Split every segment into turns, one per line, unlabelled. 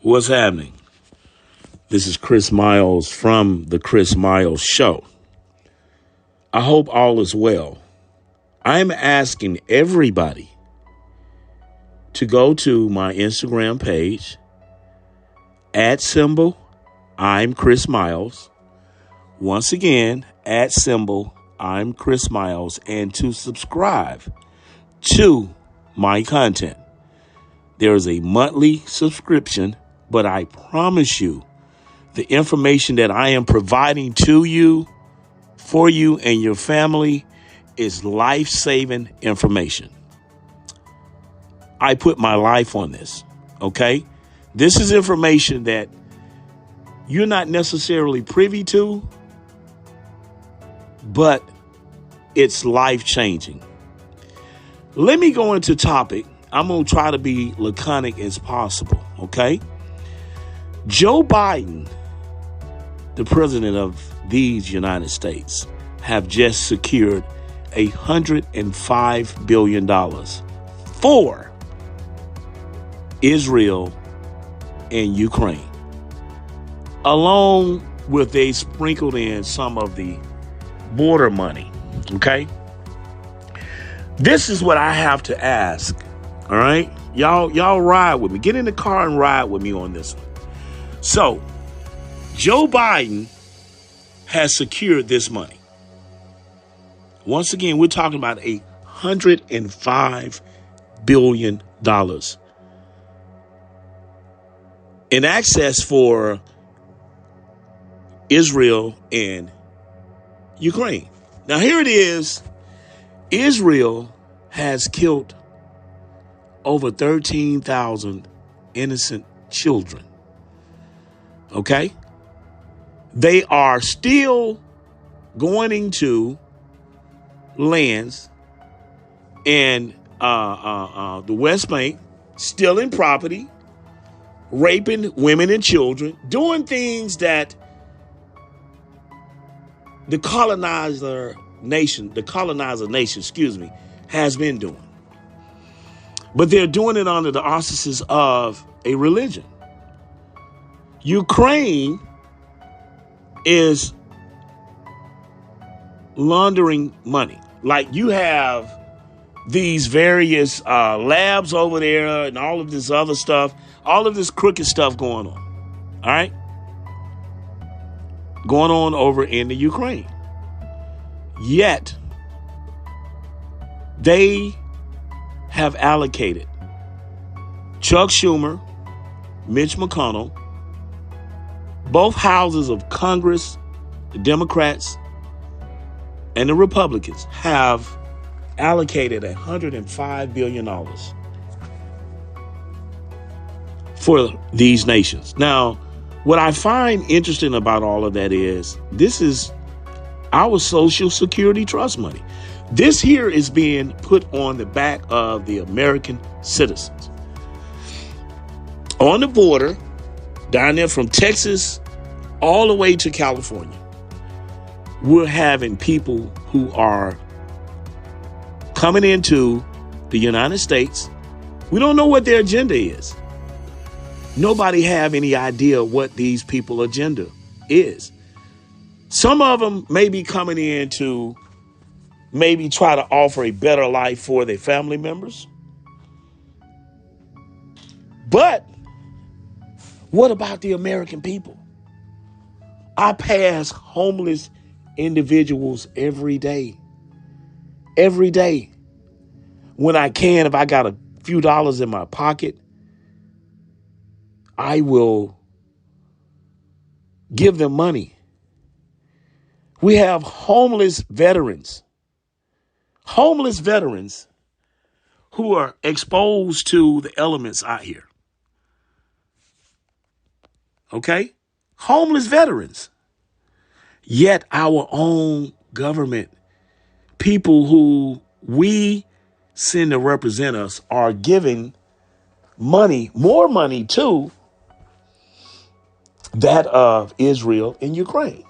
What's happening? This is Chris Miles from The Chris Miles Show. I hope all is well. I'm asking everybody to go to my Instagram page, @I'm Chris Miles. Once again, @I'm Chris Miles, and to subscribe to my content. There is a monthly subscription, but I promise you, the information that I am providing to you, for you and your family, is life-saving information. I put my life on this, okay? This is information that you're not necessarily privy to, but it's life-changing. Let me go into topic. I'm going to try to be laconic as possible, okay? Joe Biden, the president of these United States, have just secured $105 billion for Israel and Ukraine. Along with they sprinkled in some of the border money, okay? This is what I have to ask, all right? Y'all ride with me. Get in the car and ride with me on this one. So, Joe Biden has secured this money. Once again, we're talking about $105 billion in access for Israel and Ukraine. Now, here it is. Israel has killed over 13,000 innocent children. Okay? They are still going into lands in the West Bank, stealing property, raping women and children, doing things that the colonizer nation, has been doing. But they're doing it under the auspices of a religion. Ukraine is laundering money. Like, you have these various labs over there and all of this other stuff, all of this crooked stuff going on. All right? Going on over in the Ukraine. Yet, they have allocated Chuck Schumer, Mitch McConnell, both houses of Congress, the Democrats and the Republicans, have allocated $105 billion for these nations. Now, what I find interesting about all of that is this is our Social Security trust money. This here is being put on the back of the American citizens. On the border, down there from Texas all the way to California, we're having people who are coming into the United States. We don't know what their agenda is. Nobody have any idea what these people's agenda is. Some of them may be coming in to maybe try to offer a better life for their family members. But what about the American people? I pass homeless individuals every day. Every day. When I can, if I got a few dollars in my pocket, I will give them money. We have homeless veterans who are exposed to the elements out here. Okay? Homeless veterans. Yet our own government, people who we send to represent us, are giving money, more money to that of Israel and Ukraine.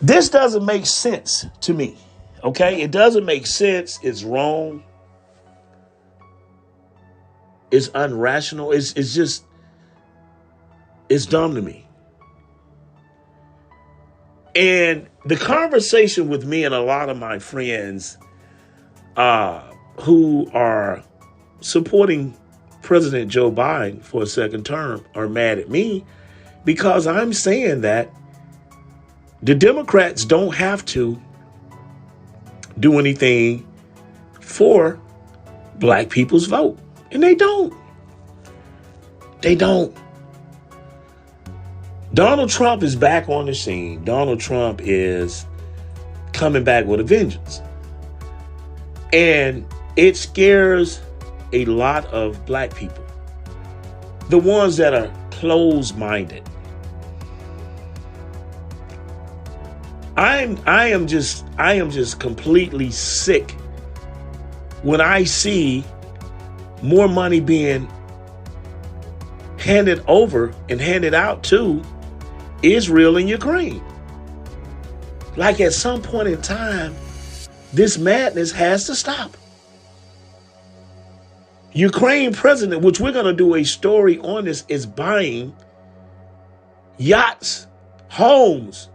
This doesn't make sense to me. Okay? It doesn't make sense. It's wrong. It's unrational. It's dumb to me. And the conversation with me and a lot of my friends who are supporting President Joe Biden for a second term are mad at me because I'm saying that the Democrats don't have to do anything for black people's vote. And they don't. They don't. Donald Trump is back on the scene. Donald Trump is coming back with a vengeance. And it scares a lot of black people. The ones that are closed-minded. I am just completely sick when I see more money being handed over and handed out to Israel and Ukraine. Like at some point in time, this madness has to stop. Ukraine president, which we're going to do a story on this, is buying yachts, homes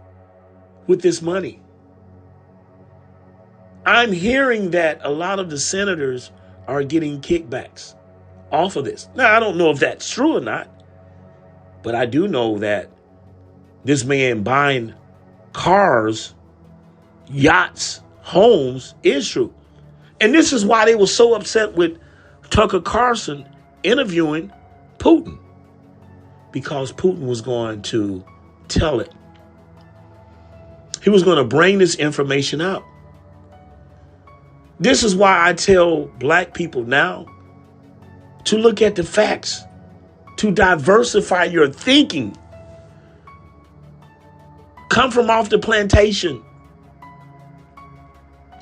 with this money. I'm hearing that a lot of the senators are getting kickbacks off of this. Now, I don't know if that's true or not, but I do know that this man buying cars, yachts, homes is true. And this is why they were so upset with Tucker Carlson interviewing Putin, because Putin was going to tell it. He was going to bring this information out. This is why I tell black people now to look at the facts, to diversify your thinking. Come from off the plantation.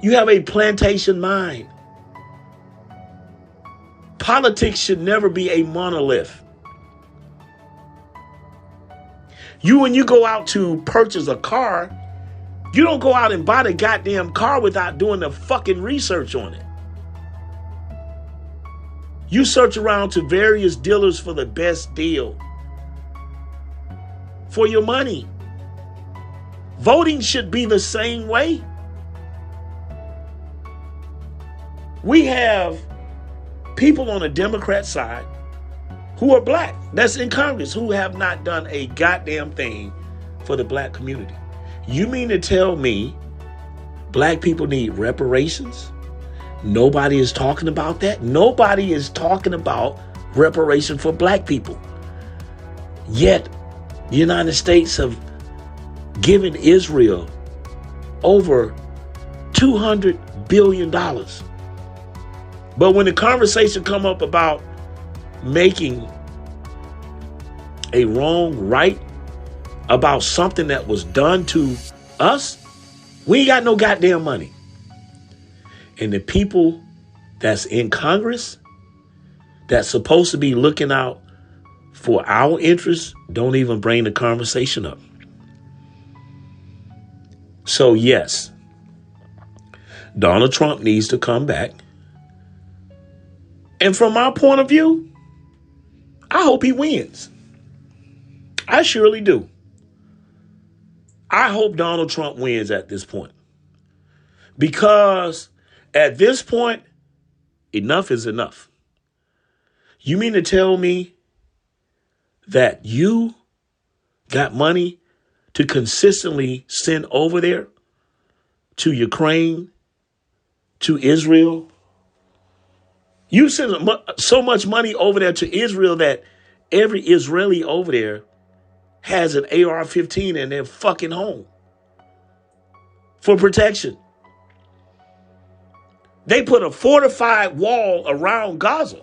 You have a plantation mind. Politics should never be a monolith. When you go out to purchase a car, you don't go out and buy the goddamn car without doing the fucking research on it. You search around to various dealers for the best deal for your money. Voting should be the same way. We have people on the Democrat side who are black, that's in Congress, who have not done a goddamn thing for the black community. You mean to tell me black people need reparations? Nobody is talking about that. Nobody is talking about reparation for black people. Yet, the United States have given Israel over $200 billion. But when the conversation come up about making a wrong right about something that was done to us, we ain't got no goddamn money. And the people that's in Congress that's supposed to be looking out for our interests don't even bring the conversation up. So yes, Donald Trump needs to come back. And from my point of view, I hope he wins. I surely do. I hope Donald Trump wins at this point. Because at this point, enough is enough. You mean to tell me that you got money to consistently send over there to Ukraine, to Israel? You send so much money over there to Israel that every Israeli over there has an AR-15 in their fucking home for protection. They put a fortified wall around Gaza.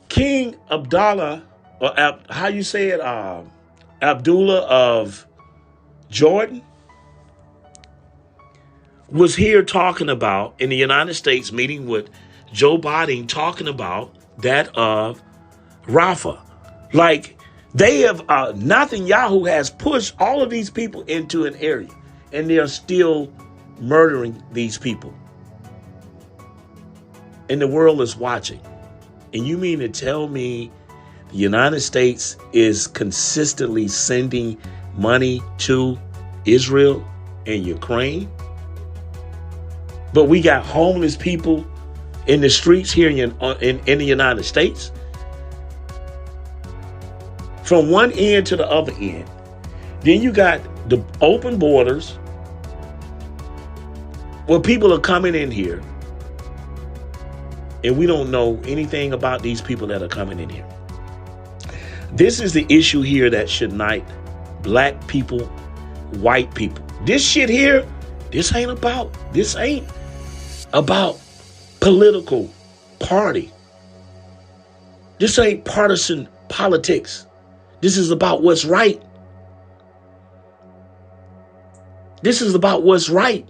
King Abdullah, or how you say it, Abdullah of Jordan, was here talking about, in the United States, meeting with Joe Biden, talking about that of Rafah. Like, they have, Netanyahu has pushed all of these people into an area, and they're still murdering these people. And the world is watching. And you mean to tell me the United States is consistently sending money to Israel and Ukraine? But we got homeless people in the streets here in the United States. From one end to the other end. Then you got the open borders where people are coming in here and we don't know anything about these people that are coming in here. This is the issue here that should unite black people, white people. This shit here, this ain't about political party. This ain't partisan politics. This is about what's right. This is about what's right.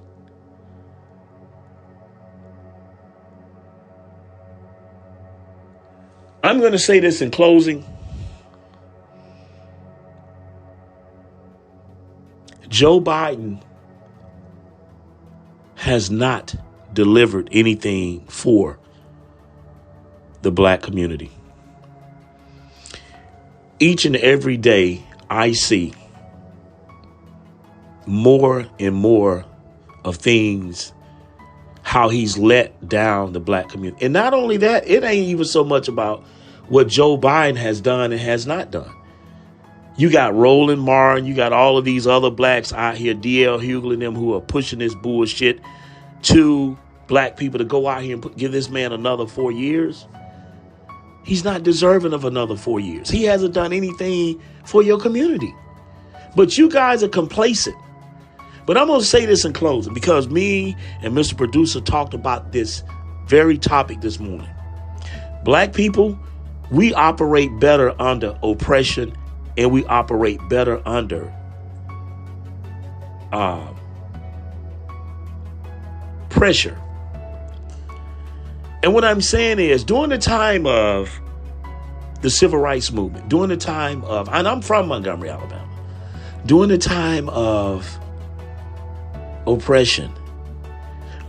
I'm going to say this in closing. Joe Biden has not delivered anything for the black community. Each and every day I see more and more of things, how he's let down the black community. And not only that, it ain't even so much about what Joe Biden has done and has not done. You got Roland Martin, you got all of these other blacks out here, D.L. Hughley and them, who are pushing this bullshit to black people to go out here and give this man another 4 years. He's not deserving of another 4 years. He hasn't done anything for your community. But you guys are complacent. But I'm going to say this in closing because me and Mr. Producer talked about this very topic this morning. Black people, we operate better under oppression and we operate better under pressure. And what I'm saying is, during the time of the civil rights movement, during the time of, and I'm from Montgomery, Alabama, during the time of oppression,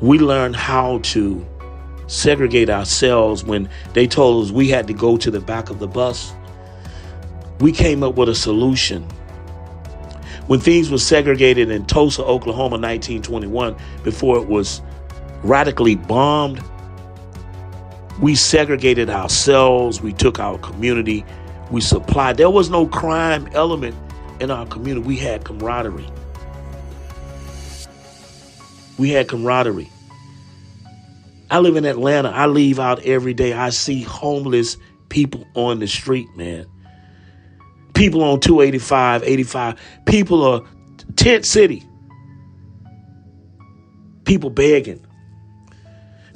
we learned how to segregate ourselves. When they told us we had to go to the back of the bus, we came up with a solution. When things were segregated in Tulsa, Oklahoma, 1921, before it was radically bombed, we segregated ourselves. We took our community. We supplied. There was no crime element in our community. We had camaraderie. We had camaraderie. I live in Atlanta. I leave out every day. I see homeless people on the street, man. People on 285, 85. People are tent city. People begging.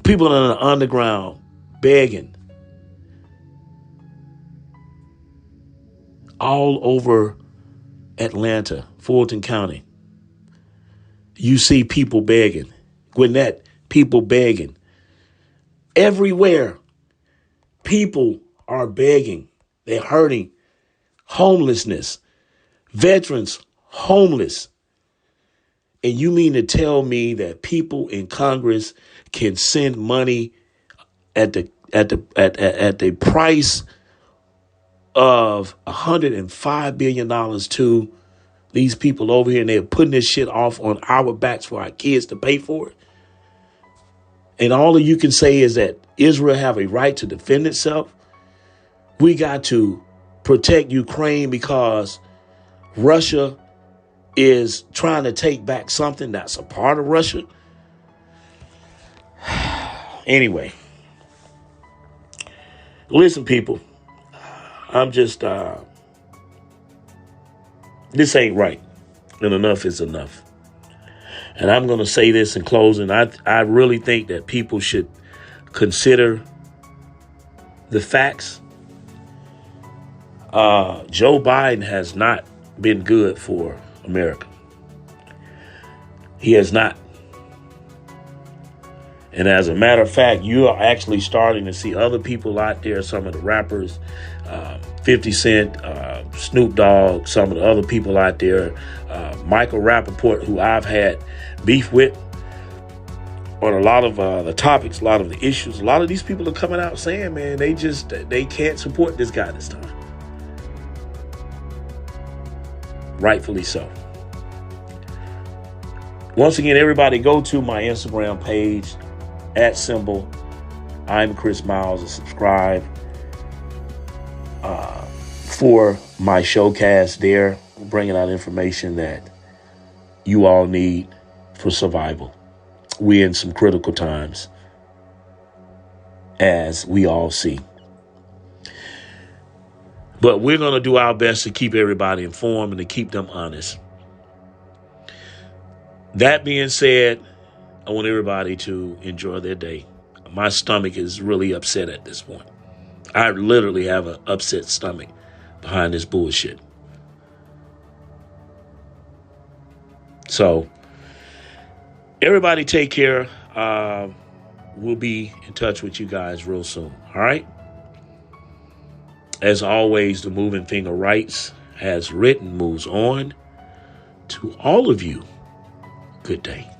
People in the underground begging. All over Atlanta, Fulton County. You see people begging. Gwinnett, people begging. Everywhere, people are begging. They're hurting. Homelessness. Veterans, homeless. And you mean to tell me that people in Congress can send money at the price of $105 billion to these people over here, and they're putting this shit off on our backs for our kids to pay for it? And all of you can say is that Israel have a right to defend itself. We got to protect Ukraine because Russia is trying to take back something that's a part of Russia. Anyway, listen, people, I'm just, this ain't right. And enough is enough. And I'm going to say this in closing. I really think that people should consider the facts. Joe Biden has not been good for America. He has not. And as a matter of fact, you are actually starting to see other people out there, some of the rappers, 50 Cent, Snoop Dogg, some of the other people out there, Michael Rappaport, who I've had beef with. on a lot of the topics, a lot of the issues. A lot of these people are coming out saying, man, they can't support this guy this time. Rightfully so. Once again, everybody go to my Instagram page @ I'm Chris Miles, and subscribe for my showcast there, bringing out information that you all need for survival. We're in some critical times, as we all see. But we're going to do our best to keep everybody informed and to keep them honest. That being said, I want everybody to enjoy their day. My stomach is really upset at this point. I literally have an upset stomach behind this bullshit. So, everybody take care. We'll be in touch with you guys real soon. All right? As always, the Moving Finger Writes has written moves on. To all of you, good day.